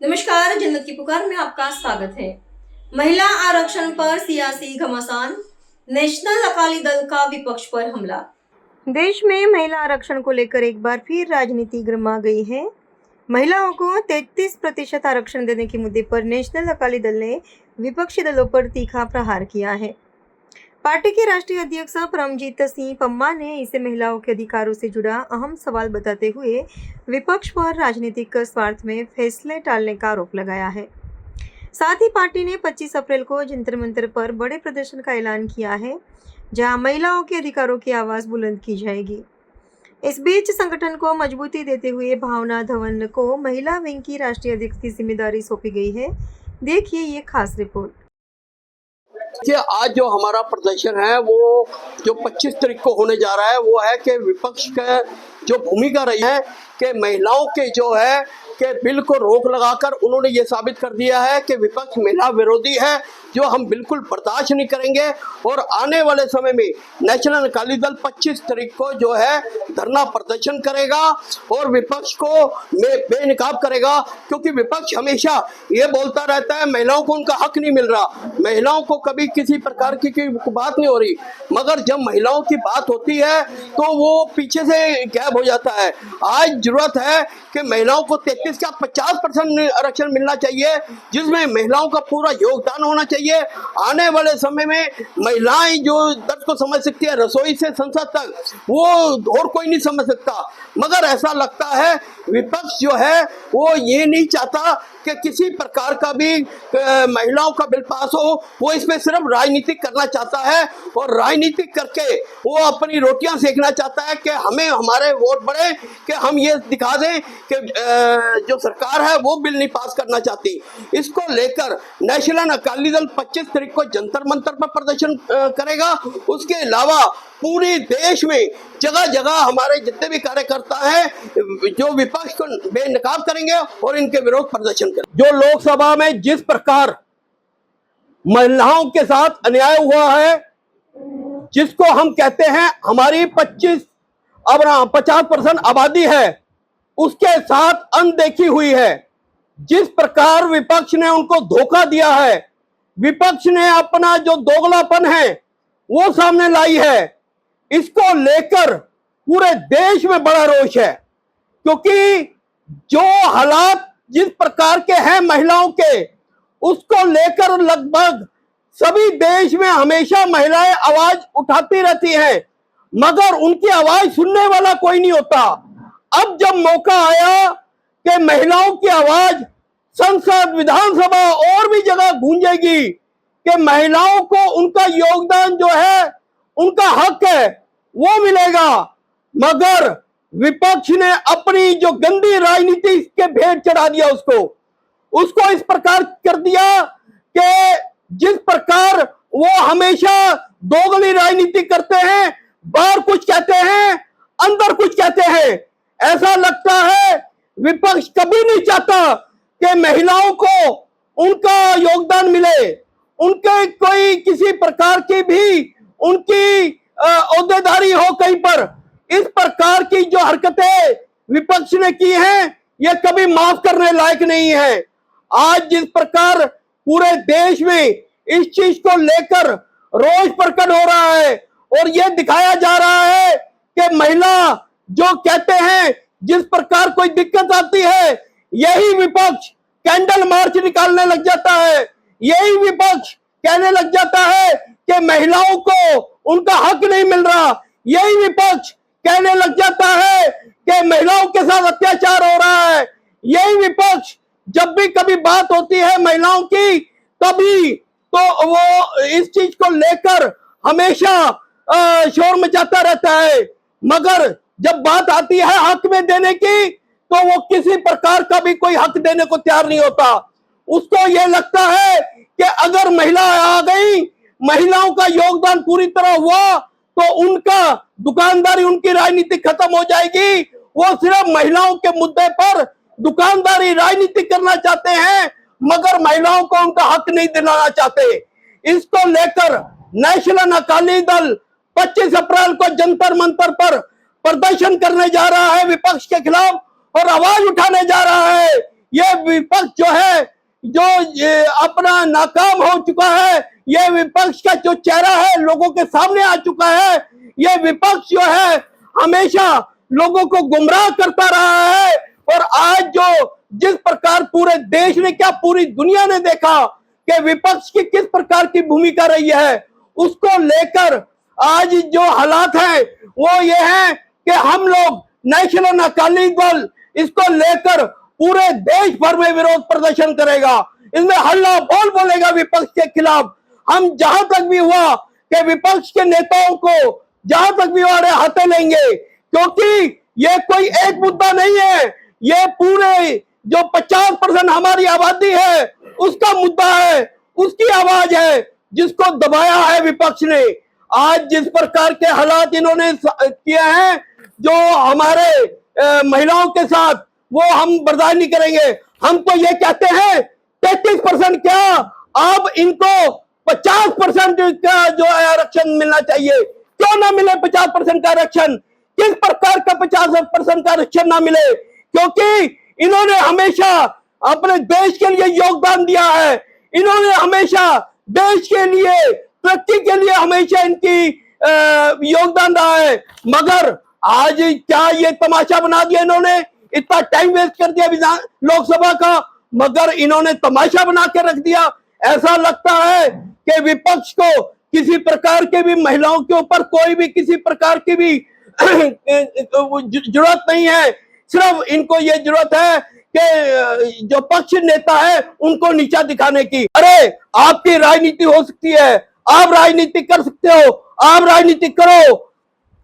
नमस्कार, जन्नत की पुकार में आपका स्वागत है। महिला आरक्षण पर सियासी घमासान, नेशनल अकाली दल का विपक्ष पर हमला। देश में महिला आरक्षण को लेकर एक बार फिर राजनीति गर्मा गई है। महिलाओं को 33% आरक्षण देने के मुद्दे पर नेशनल अकाली दल ने विपक्षी दलों पर तीखा प्रहार किया है। पार्टी के राष्ट्रीय अध्यक्ष परमजीत सिंह पम्मा ने इसे महिलाओं के अधिकारों से जुड़ा अहम सवाल बताते हुए विपक्ष पर राजनीतिक स्वार्थ में फैसले टालने का आरोप लगाया है। साथ ही पार्टी ने 25 अप्रैल को जंतर मंतर पर बड़े प्रदर्शन का ऐलान किया है, जहां महिलाओं के अधिकारों की आवाज़ बुलंद की जाएगी। इस बीच संगठन को मजबूती देते हुए भावना धवन को महिला विंग की राष्ट्रीय अध्यक्ष की जिम्मेदारी सौंपी गई है। देखिए ये खास रिपोर्ट। कि आज जो हमारा प्रदर्शन है वो जो 25 तारीख को होने जा रहा है वो है कि विपक्ष का जो भूमिका रही है कि महिलाओं के जो है कि बिल को रोक लगाकर उन्होंने ये साबित कर दिया है कि विपक्ष महिला विरोधी है, जो हम बिल्कुल बर्दाश्त नहीं करेंगे। और आने वाले समय में नेशनल अकाली दल 25 तारीख को जो है धरना प्रदर्शन करेगा और विपक्ष को बेनकाब करेगा, क्योंकि विपक्ष हमेशा ये बोलता रहता है महिलाओं को उनका हक नहीं मिल रहा, महिलाओं को कभी किसी प्रकार की बात नहीं हो रही। मगर जब महिलाओं की बात होती है तो वो पीछे से गायब हो जाता है। आज जरूरत है कि महिलाओं को 33 का 50% आरक्षण मिलना चाहिए, जिसमें महिलाओं का पूरा योगदान होना चाहिए। आने वाले समय में महिलाएं जो दर्द को समझ सकती है, रसोई से संसद तक, वो और कोई नहीं समझ सकता। मगर ऐसा लगता है विपक्ष जो है वो ये नहीं चाहता कि किसी प्रकार का भी महिलाओं का बिल पास हो, वो इसमें सिर्फ राजनीतिक करना चाहता है और राजनीतिक करके वो अपनी रोटियां सेकना चाहता है कि हमें हमारे वोट बढ़े, कि हम ये दिखा दें कि जो सरकार है वो बिल नहीं पास करना चाहती। इसको लेकर नेशनल अकाली दल 25 तारीख को जंतर मंतर पर प्रदर्शन करेगा। उसके अलावा पूरे देश में जगह जगह हमारे जितने भी कार्यकर्ता हैं जो विपक्ष को बेनकाब करेंगे और इनके विरोध प्रदर्शन करेंगे। जो लोकसभा में जिस प्रकार महिलाओं के साथ अन्याय हुआ है, जिसको हम कहते हैं हमारी 50% आबादी है, उसके साथ अनदेखी हुई है। जिस प्रकार विपक्ष ने उनको धोखा दिया है, विपक्ष ने अपना जो दोगलापन है वो सामने लाई है, इसको लेकर पूरे देश में बड़ा रोष है। क्योंकि जो हालात जिस प्रकार के हैं महिलाओं के, उसको लेकर लगभग सभी देश में हमेशा महिलाएं आवाज उठाती रहती हैं, मगर उनकी आवाज सुनने वाला कोई नहीं होता। अब जब मौका आया कि महिलाओं की आवाज संसद, विधानसभा और भी जगह गूंजेगी कि महिलाओं को उनका योगदान जो है, उनका हक है, वो मिलेगा, मगर विपक्ष ने अपनी जो गंदी राजनीति के भेंट चढ़ा दिया उसको इस प्रकार कर दिया कि जिस प्रकार वो हमेशा दोगली राजनीति करते हैं, बाहर कुछ कहते हैं, अंदर कुछ कहते हैं। ऐसा लगता है विपक्ष कभी नहीं चाहता कि महिलाओं को उनका योगदान मिले, उनके कोई किसी प्रकार की भी उनकी औहदेदारी हो कहीं पर। इस प्रकार की जो हरकतें विपक्ष ने की हैं, ये कभी माफ करने लायक नहीं है। आज जिस प्रकार पूरे देश में इस चीज को लेकर रोष प्रकट हो रहा है और यह दिखाया जा रहा है कि महिला जो कहते हैं, जिस प्रकार कोई दिक्कत आती है, यही विपक्ष कैंडल मार्च निकालने लग जाता है, यही विपक्ष कहने लग जाता है कि महिलाओं को उनका हक नहीं मिल रहा, यही विपक्ष कहने लग जाता है कि महिलाओं के साथ अत्याचार हो रहा है। यही विपक्ष जब भी कभी बात होती है महिलाओं की, तभी तो वो इस चीज को लेकर हमेशा शोर मचाता रहता है, मगर जब बात आती है हक में देने की, तो वो किसी प्रकार का भी कोई हक देने को तैयार नहीं होता। उसको ये लगता है कि अगर महिला आ गई, महिलाओं का योगदान पूरी तरह हुआ, तो उनका दुकानदारी, उनकी राजनीति खत्म हो जाएगी। वो सिर्फ महिलाओं के मुद्दे पर दुकानदारी राजनीति करना चाहते हैं, मगर महिलाओं को उनका हक नहीं दिलाना चाहते। इसको लेकर नेशनल अकाली दल 25 अप्रैल को जंतर मंतर पर प्रदर्शन करने जा रहा है विपक्ष के खिलाफ और आवाज उठाने जा रहा है ये विपक्ष जो है, जो अपना नाकाम हो चुका है, ये विपक्ष का जो चेहरा है लोगों के सामने आ चुका है। ये विपक्ष जो है हमेशा लोगों को गुमराह करता रहा है, और आज जो जिस प्रकार पूरे देश ने, क्या पूरी दुनिया ने देखा कि विपक्ष की किस प्रकार की भूमिका रही है, उसको लेकर आज जो हालात हैं वो ये है कि हम लोग नेशनल अकाली दल इसको लेकर पूरे देश भर में विरोध प्रदर्शन करेगा, इसमें हल्ला बोल बोलेगा विपक्ष के खिलाफ। हम जहां तक भी हुआ कि विपक्ष के नेताओं को जहां तक भी हमारे हाथे लेंगे, क्योंकि ये कोई एक मुद्दा नहीं है, ये पूरे जो 50% हमारी आबादी है उसका मुद्दा है, उसकी आवाज है जिसको दबाया है विपक्ष ने। आज जिस प्रकार के हालात इन्होंने किए हैं जो हमारे महिलाओं के साथ, वो हम बर्दाश्त नहीं करेंगे। हम तो ये कहते हैं 33% क्या, अब इनको 50% का जो आरक्षण मिलना चाहिए। क्यों ना मिले 50% का आरक्षण? किस प्रकार का 50% का आरक्षण ना मिले? क्योंकि इन्होंने हमेशा अपने देश के लिए योगदान दिया है, इन्होंने हमेशा देश के लिए, तरक्की के लिए हमेशा इनकी योगदान रहा है। मगर आज क्या ये तमाशा बना दिया इन्होंने, इतना टाइम वेस्ट कर दिया विधान लोकसभा का, मगर इन्होंने तमाशा बना के रख दिया। ऐसा लगता है कि विपक्ष को किसी प्रकार के भी महिलाओं के ऊपर कोई भी किसी प्रकार की भी जरूरत नहीं है, सिर्फ इनको ये जरूरत है कि जो पक्ष नेता है उनको नीचा दिखाने की। अरे आपकी राजनीति हो सकती है, आप राजनीति कर सकते हो, आप राजनीति करो,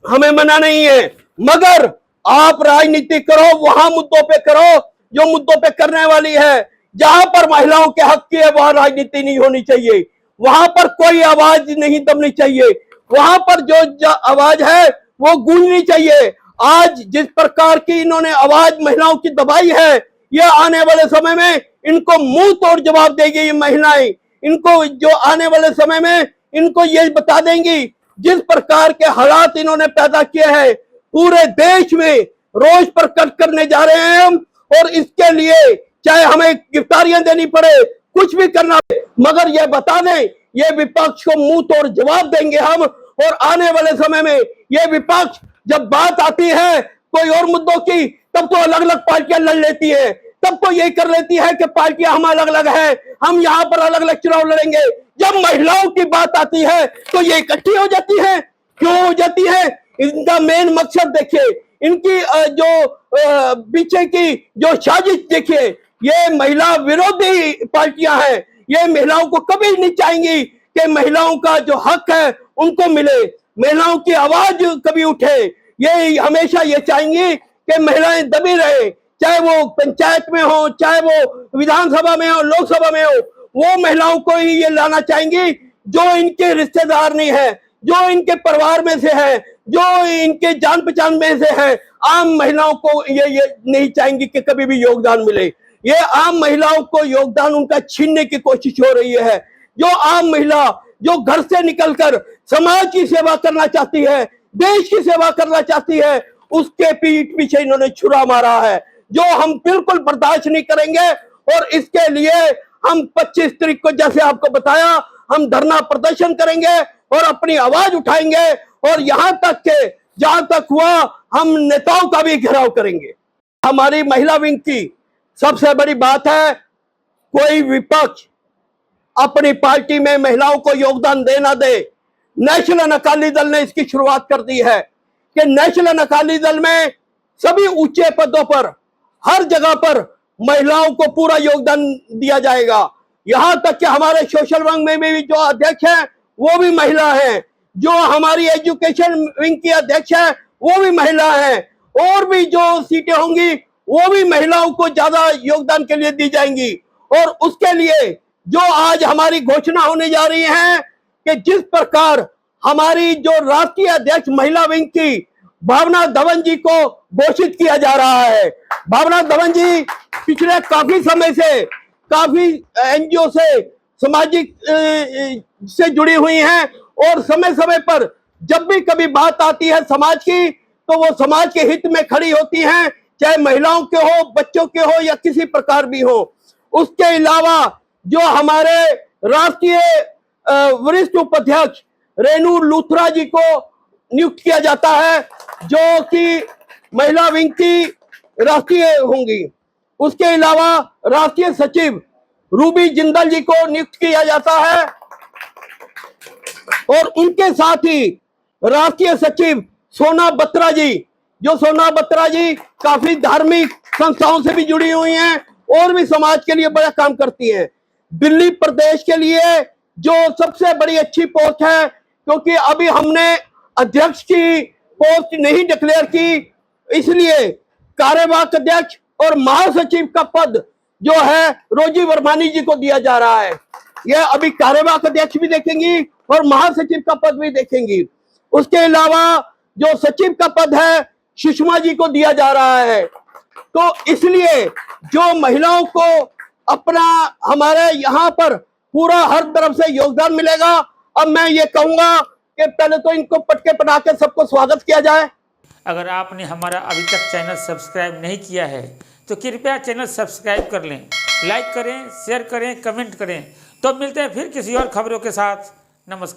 हमें मना नहीं है, मगर आप राजनीति करो वहां मुद्दों पे करो जो मुद्दों पे करने वाली है। जहां पर महिलाओं के हक की है वहां राजनीति नहीं होनी चाहिए, वहां पर कोई आवाज नहीं दबनी चाहिए, वहां पर जो आवाज है वो गूंजनी चाहिए। आज जिस प्रकार की इन्होंने आवाज महिलाओं की दबाई है, ये आने वाले समय में इनको मुंह तोड़ जवाब देगी ये महिलाएं। इनको जो आने वाले समय में इनको ये बता देंगी, जिस प्रकार के हालात इन्होंने पैदा किए हैं पूरे देश में रोष प्रकट करने जा रहे हैं हम, और इसके लिए चाहे हमें गिरफ्तारियां देनी पड़े, कुछ भी करना, मगर ये बता दें ये विपक्ष को मुंह तोड़ जवाब देंगे हम। और आने वाले समय में ये विपक्ष जब बात आती है कोई और मुद्दों की, तब तो अलग अलग पार्टियां लड़ लेती है, तब तो ये कर लेती है कि पार्टियां हम अलग अलग है, हम यहाँ पर अलग अलग चुनाव लड़ेंगे। जब महिलाओं की बात आती है तो ये इकट्ठी हो जाती है। क्यों हो जाती है? इनका मेन मकसद देखिए, इनकी जो पीछे की जो साजिश देखिए, ये महिला विरोधी पार्टियां हैं। ये महिलाओं को कभी नहीं चाहेंगी कि महिलाओं का जो हक है उनको मिले, महिलाओं की आवाज कभी उठे। ये हमेशा ये चाहेंगी कि महिलाएं दबी रहे, चाहे वो पंचायत में हो, चाहे वो विधानसभा में हो, लोकसभा में हो, वो महिलाओं को ही ये लाना चाहेंगी जो इनके रिश्तेदार नहीं है, जो इनके परिवार में से है, जो इनके जान पहचान में से है। आम महिलाओं को ये नहीं चाहेंगी कि कभी भी योगदान मिले। ये आम महिलाओं को योगदान उनका छीनने की कोशिश हो रही है। जो आम महिला जो घर से निकलकर समाज की सेवा करना चाहती है, देश की सेवा करना चाहती है, उसके पीठ पीछे इन्होंने छुरा मारा है, जो हम बिल्कुल बर्दाश्त नहीं करेंगे। और इसके लिए हम 25 तारीख को, जैसे आपको बताया, हम धरना प्रदर्शन करेंगे और अपनी आवाज उठाएंगे, और यहां तक के जहां तक हुआ हम नेताओं का भी घेराव करेंगे। हमारी महिला विंग की सबसे बड़ी बात है, कोई विपक्ष अपनी पार्टी में महिलाओं को योगदान दे ना दे। नेशनल अकाली दल ने इसकी शुरुआत कर दी है कि नेशनल अकाली दल में सभी ऊंचे पदों पर, हर जगह पर महिलाओं को पूरा योगदान दिया जाएगा। यहां तक कि हमारे सोशल विंग में भी जो अध्यक्ष है वो भी महिला है, जो हमारी एजुकेशन विंग की अध्यक्ष है वो भी महिला है, और भी जो सीटें होंगी वो भी महिलाओं को ज्यादा योगदान के लिए दी जाएंगी। और उसके लिए जो आज हमारी घोषणा होने जा रही है कि जिस प्रकार हमारी जो राष्ट्रीय अध्यक्ष महिला विंग की भावना धवन जी को घोषित किया जा रहा है। भावना धवन जी पिछले काफी समय से, काफी एनजीओ से, सामाजिक से जुड़ी हुई हैं, और समय समय पर जब भी कभी बात आती है समाज की, तो वो समाज के हित में खड़ी होती हैं। चाहे महिलाओं के हो, बच्चों के हो या किसी प्रकार भी हो। उसके अलावा जो हमारे राष्ट्रीय वरिष्ठ उपाध्यक्ष रेणु लूथरा जी को नियुक्त किया जाता है, जो कि महिला विंग की राष्ट्रीय होंगी। उसके अलावा राष्ट्रीय सचिव रूबी जिंदल जी को नियुक्त किया जाता है और उनके साथ ही राष्ट्रीय सचिव सोना बत्रा जी, जो सोना बत्रा जी काफी धार्मिक संस्थाओं से भी जुड़ी हुई हैं और भी समाज के लिए बड़ा काम करती हैं। दिल्ली प्रदेश के लिए जो सबसे बड़ी अच्छी पोस्ट है, क्योंकि अभी हमने अध्यक्ष की पोस्ट नहीं डिक्लेयर की, इसलिए कार्यवाहक अध्यक्ष और महासचिव का पद जो है रोजी वर्मानी जी को दिया जा रहा है। यह अभी कार्यवाहक अध्यक्ष भी देखेंगी और महासचिव का पद भी देखेंगी। उसके अलावा जो सचिव का पद है सुषमा जी को दिया जा रहा है। तो इसलिए जो महिलाओं को अपना हमारे यहाँ पर पूरा हर तरफ से योगदान मिलेगा। अब मैं ये कहूंगा कि पहले तो इनको पटके पटा के सबको स्वागत किया जाए। अगर आपने हमारा अभी तक चैनल सब्सक्राइब नहीं किया है तो कृपया चैनल सब्सक्राइब कर लें, लाइक करें, शेयर करें, कमेंट करें। तो मिलते हैं फिर किसी और खबरों के साथ। नमस्कार।